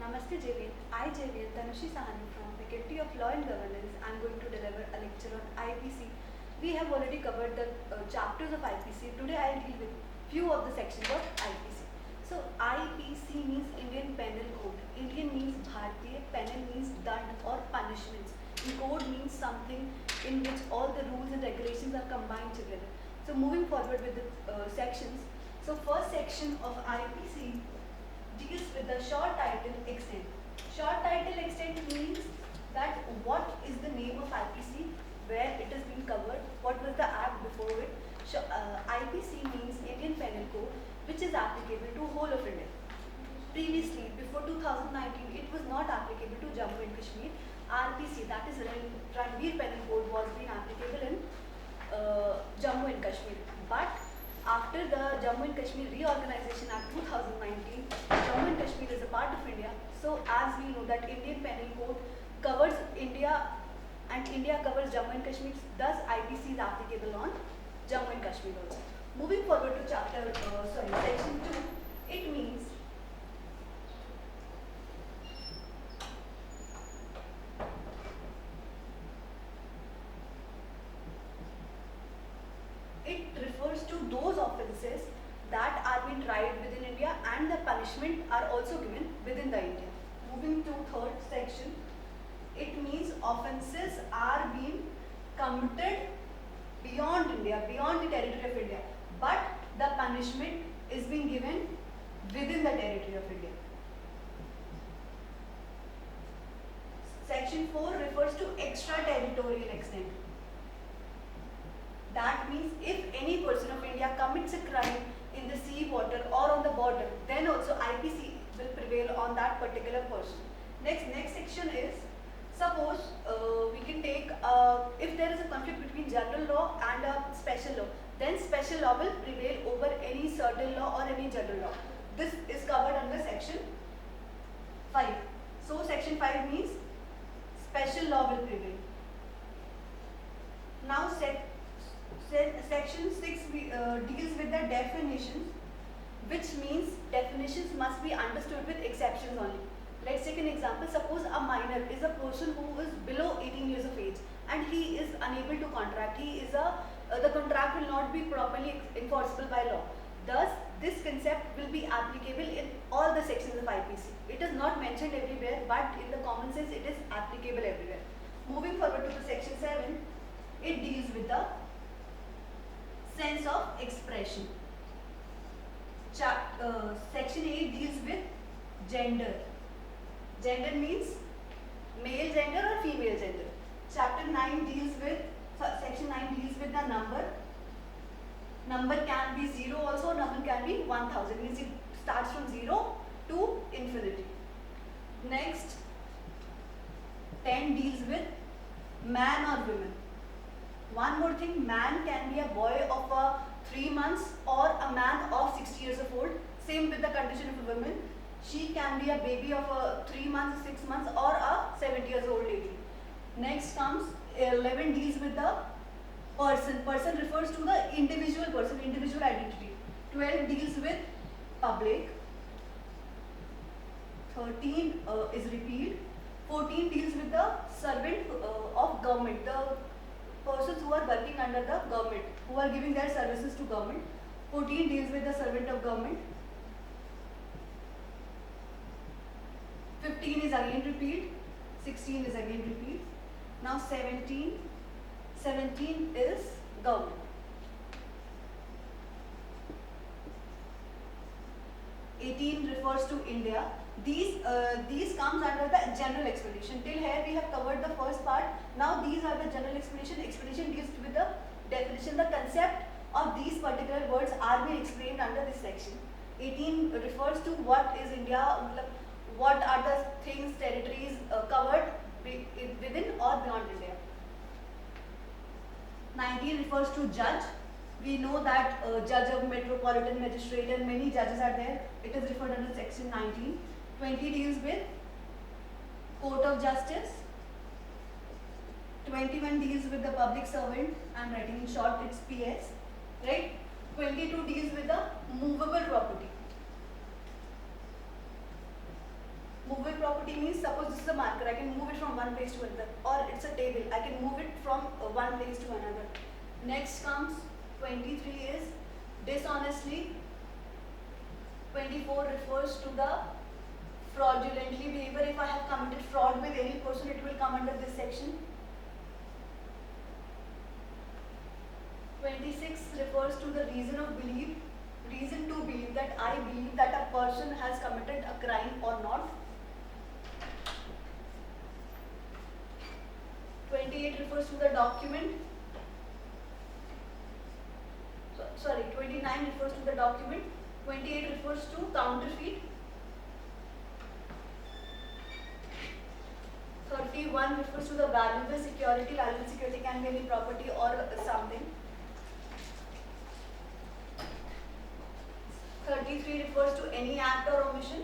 Namaste JVN. I JVN Tanushi Sahani from Faculty of Law and Governance. I am going to deliver a lecture on IPC. We have already covered the chapters of IPC. Today I will deal with few of the sections of IPC. So IPC means Indian Penal Code. Indian means Bharatiya, penal means dand or punishments. And code means something in which all the rules and regulations are combined together. So moving forward with the sections. So first section of IPC deals with the short title extent. Short title extent means that what is the name of IPC, where it has been covered, what was the act before it. IPC means Indian Penal Code, which is applicable to whole of India. Previously, before 2019, it was not applicable to Jammu and Kashmir. RPC, that is Ranveer Penal Code, was being applicable in Jammu and Kashmir. But after the Jammu and Kashmir Reorganization Act 2019, Jammu and Kashmir is a part of India. So as we know that Indian Penal Code covers India and India covers Jammu and Kashmir, thus IPC is applicable on Jammu and Kashmir also. Moving forward to section 2, it means to those offences that are being tried within India and the punishment are also given within the India. Moving to third section, it means offences are being committed beyond India, beyond the territory of India, but the punishment is being given within the territory of India. Section 4 refers to extraterritorial extent. That means if any person of India commits a crime in the sea water or on the border, then also IPC will prevail on that particular person. Next section is, suppose we can take, if there is a conflict between general law and a special law, then special law will prevail over any certain law or any general law. This is covered under section 5. So section 5 means special law will prevail. Now section 6 deals with the definitions, which means definitions must be understood with exceptions only. Let's take an example. Suppose a minor is a person who is below 18 years of age and he is unable to contract. The contract will not be properly enforceable by law. Thus, this concept will be applicable in all the sections of IPC. It is not mentioned everywhere, but in the common sense, it is applicable everywhere. Moving forward to the section 7, it deals with the sense of expression. Section 8 deals with gender. Gender means male gender or female gender. Section 9 deals with the number. Number can be 0 also, number can be 1000. Means it starts from 0 to infinity. Next, 10 deals with man or women. One more thing, man can be a boy of 3 months or a man of 60 years of old. Same with the condition of a woman. She can be a baby of 3 months, 6 months or a 70 years old lady. Next comes 11 deals with the person. Person refers to the individual person, individual identity. 12 deals with public. 13 is repealed. 14 deals with the servant of government. The persons who are working under the government, who are giving their services to government. 14 deals with the servant of government. 15 is again repealed. 16 is again repealed. Now 17 is government. 18 refers to India. These comes under the general explanation. Till here we have covered the first part. Now these are the general explanation. Explanation deals with the definition. The concept of these particular words are being explained under this section. 18 refers to what is India, what are the things, territories covered within or beyond India. 19 refers to judge. We know that judge of metropolitan magistrate and many judges are there. It is referred under section 19. 20 deals with court of justice. 21 deals with the public servant. I am writing in short, it's PS. Right? 22 deals with the movable property. Movable property means suppose this is a marker, I can move it from one place to another, or it's a table, I can move it from one place to another. Next comes 23 is dishonestly. 24 refers to the fraudulently behavior. If I have committed fraud with any person, it will come under this section. 26 refers to the reason to believe that I believe that a person has committed a crime or not. 28 refers to the document. 29 refers to the document. 28 refers to counterfeit. 31 refers to the valuable security. Valuable security can be any property or something. 33 refers to any act or omission.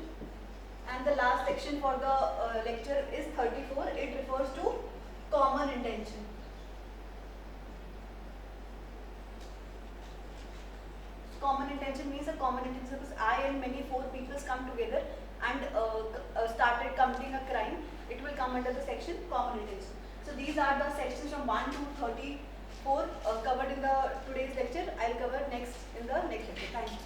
And the last section for the lecture is 34. It refers to common intention. Common intention means a common intention. Suppose I and many four people come together and started committing a crime, it will come under the section common intention. So these are the sections from 1 to 34 covered in the today's lecture. I will cover next in the next lecture. Thank you.